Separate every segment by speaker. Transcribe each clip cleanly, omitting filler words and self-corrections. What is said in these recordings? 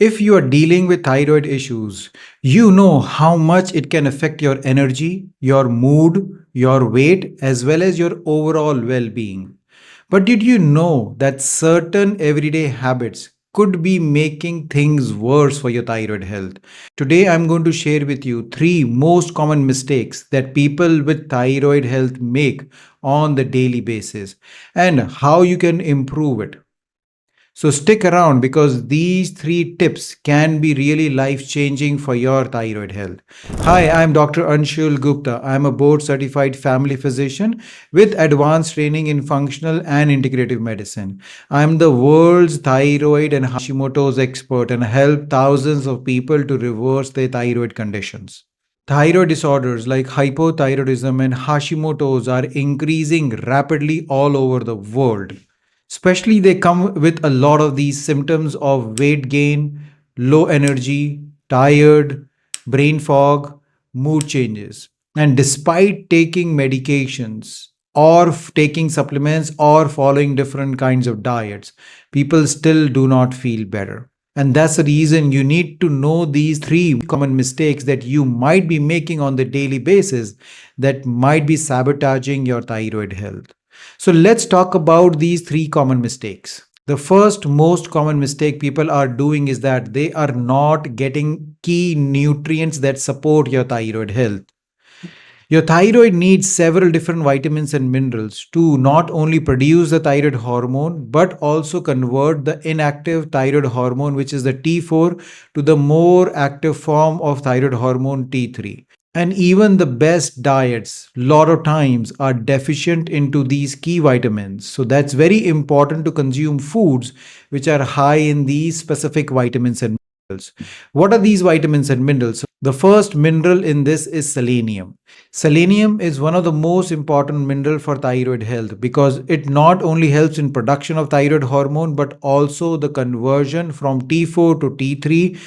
Speaker 1: If you are dealing with thyroid issues, you know how much it can affect your energy, your mood, your weight, as well as your overall well being. But did you know that certain everyday habits could be making things worse for your thyroid health? Today, I'm going to share with you three most common mistakes that people with thyroid health make on the daily basis and how you can improve it. So stick around because these three tips can be really life changing for your thyroid health. Hi, I'm Dr. Anshul Gupta. I'm a board certified family physician with advanced training in functional and integrative medicine. I'm the world's thyroid and Hashimoto's expert and help thousands of people to reverse their thyroid conditions. Thyroid disorders like hypothyroidism and Hashimoto's are increasing rapidly all over the world. Especially, they come with a lot of these symptoms of weight gain, low energy, tired, brain fog, mood changes. And despite taking medications or taking supplements or following different kinds of diets, people still do not feel better. And that's the reason you need to know these three common mistakes that you might be making on the daily basis that might be sabotaging your thyroid health. So let's talk about these three common mistakes. The first most common mistake people are doing is that they are not getting key nutrients that support your thyroid health. Your thyroid needs several different vitamins and minerals to not only produce the thyroid hormone but also convert the inactive thyroid hormone, which is the T4, to the more active form of thyroid hormone T3. And even the best diets, lot of times, are deficient into these key vitamins. So that's very important to consume foods which are high in these specific vitamins and minerals. What are these vitamins and minerals? The first mineral in this is selenium. Selenium is one of the most important mineral for thyroid health because it not only helps in production of thyroid hormone but also the conversion from T4 to T3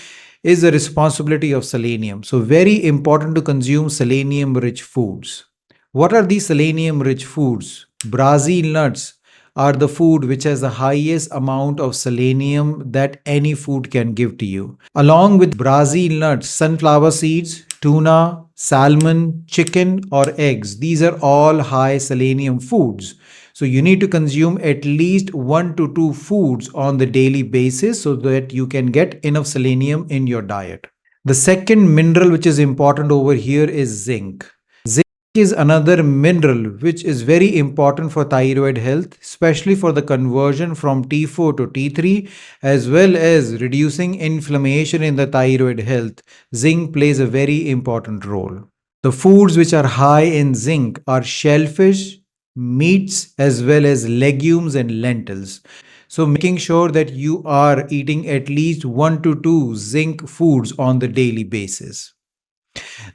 Speaker 1: is the responsibility of selenium. So very important to consume selenium rich foods. What are these selenium rich foods? Brazil nuts are the food which has the highest amount of selenium that any food can give to you. Along with Brazil nuts, sunflower seeds, tuna, salmon, chicken, or eggs. These are all high selenium foods. So you need to consume at least 1 to 2 foods on the daily basis so that you can get enough selenium in your diet. The second mineral which is important over here is zinc. Zinc is another mineral which is very important for thyroid health, especially for the conversion from T4 to T3, as well as reducing inflammation in the thyroid health. Zinc plays a very important role. The foods which are high in zinc are shellfish, meats, as well as legumes and lentils. So, making sure that you are eating at least 1 to 2 zinc foods on the daily basis.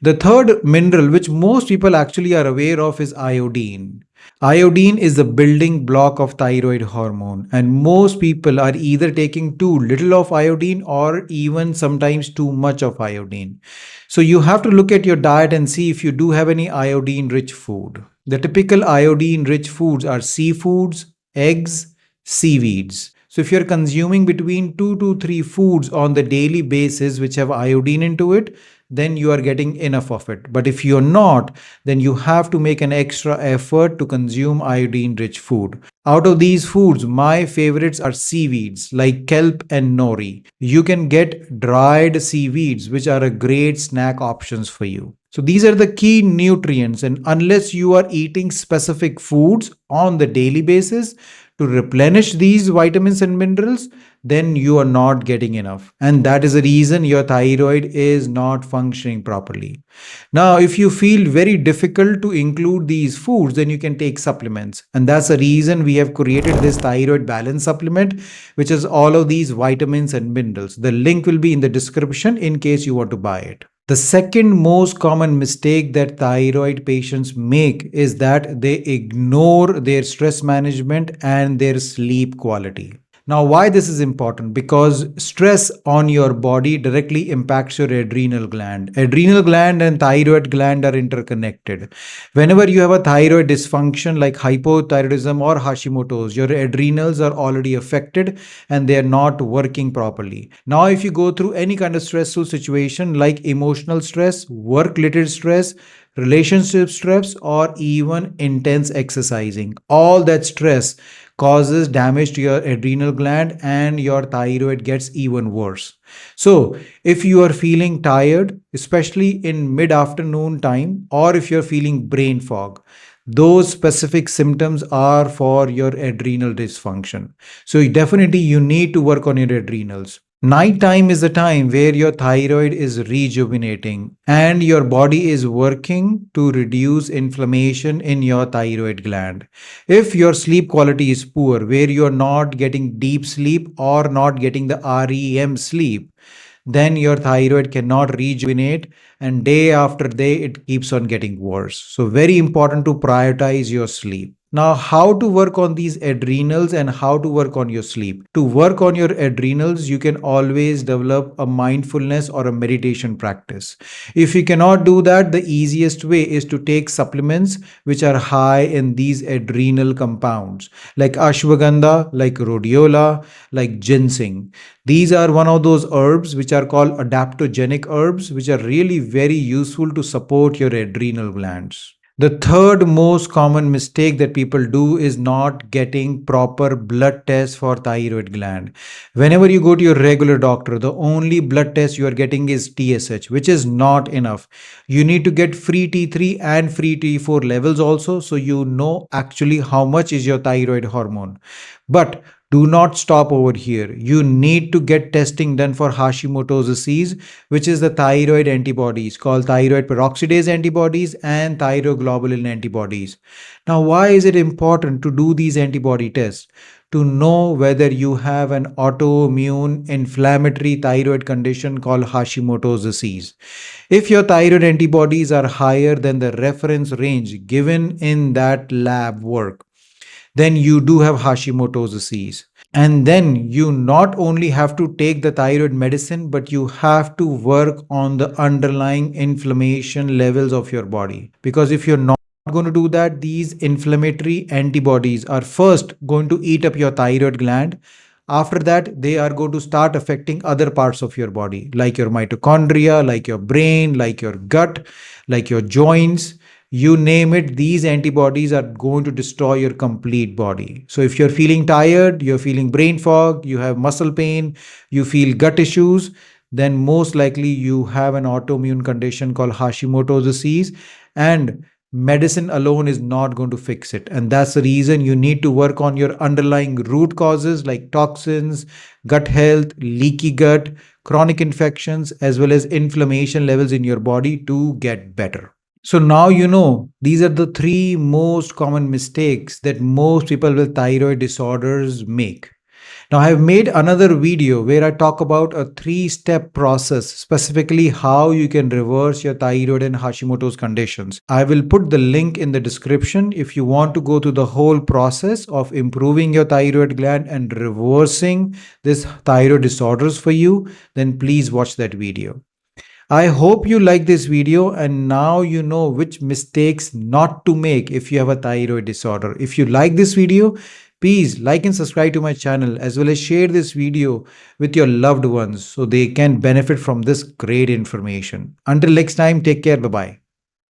Speaker 1: The third mineral, which most people actually are aware of, is iodine. Iodine is the building block of thyroid hormone, and most people are either taking too little of iodine or even sometimes too much of iodine. So, you have to look at your diet and see if you do have any iodine rich food. The typical iodine rich foods are seafoods, eggs, seaweeds. So, if you're consuming between 2 to 3 foods on the daily basis which have iodine into it, then you are getting enough of it. But if you're not, then you have to make an extra effort to consume iodine rich food. Out of these foods, my favorites are seaweeds like kelp and nori. You can get dried seaweeds, which are a great snack options for you. So these are the key nutrients, and unless you are eating specific foods on the daily basis to replenish these vitamins and minerals, then you are not getting enough. And that is the reason your thyroid is not functioning properly. Now, if you feel very difficult to include these foods, then you can take supplements. And that's the reason we have created this thyroid balance supplement, which is all of these vitamins and minerals. The link will be in the description in case you want to buy it. The second most common mistake that thyroid patients make is that they ignore their stress management and their sleep quality. Now, why this is important? Because stress on your body directly impacts your adrenal gland. Adrenal gland and thyroid gland are interconnected. Whenever you have a thyroid dysfunction like hypothyroidism or Hashimoto's, your adrenals are already affected and they are not working properly. Now, if you go through any kind of stressful situation like emotional stress, work related stress, relationship stress, or even intense exercising, all that stress causes damage to your adrenal gland and your thyroid gets even worse. So, if you are feeling tired, especially in mid afternoon time, or if you're feeling brain fog, those specific symptoms are for your adrenal dysfunction. So, definitely you need to work on your adrenals. Nighttime is the time where your thyroid is rejuvenating and your body is working to reduce inflammation in your thyroid gland. If your sleep quality is poor, where you are not getting deep sleep or not getting the REM sleep, then your thyroid cannot rejuvenate and day after day it keeps on getting worse. So, very important to prioritize your sleep. Now, how to work on these adrenals and how to work on your sleep? To work on your adrenals, you can always develop a mindfulness or a meditation practice. If you cannot do that, the easiest way is to take supplements which are high in these adrenal compounds like ashwagandha, like rhodiola, like ginseng. These are one of those herbs which are called adaptogenic herbs, which are really very useful to support your adrenal glands. The third most common mistake that people do is not getting proper blood tests for thyroid gland. Whenever you go to your regular doctor, the only blood test you are getting is TSH, which is not enough. You need to get free T3 and free T4 levels also, so you know actually how much is your thyroid hormone. But do not stop over here. You need to get testing done for Hashimoto's disease, which is the thyroid antibodies called thyroid peroxidase antibodies and thyroglobulin antibodies. Now, why is it important to do these antibody tests? To know whether you have an autoimmune inflammatory thyroid condition called Hashimoto's disease. If your thyroid antibodies are higher than the reference range given in that lab work, then you do have Hashimoto's disease. And then you not only have to take the thyroid medicine, but you have to work on the underlying inflammation levels of your body. Because if you're not going to do that, these inflammatory antibodies are first going to eat up your thyroid gland. After that, they are going to start affecting other parts of your body, like your mitochondria, like your brain, like your gut, like your joints. You name it, these antibodies are going to destroy your complete body. So, if you're feeling tired, you're feeling brain fog, you have muscle pain, you feel gut issues, then most likely you have an autoimmune condition called Hashimoto's disease. And medicine alone is not going to fix it. And that's the reason you need to work on your underlying root causes like toxins, gut health, leaky gut, chronic infections, as well as inflammation levels in your body to get better. So now you know these are the three most common mistakes that most people with thyroid disorders make. Now, I have made another video where I talk about a three-step process, specifically how you can reverse your thyroid and Hashimoto's conditions. I will put the link in the description if you want to go through the whole process of improving your thyroid gland and reversing this thyroid disorders for you, then please watch that video. I hope you like this video and now you know which mistakes not to make if you have a thyroid disorder. If you like this video, please like and subscribe to my channel as well as share this video with your loved ones so they can benefit from this great information. Until next time, take care. Bye bye.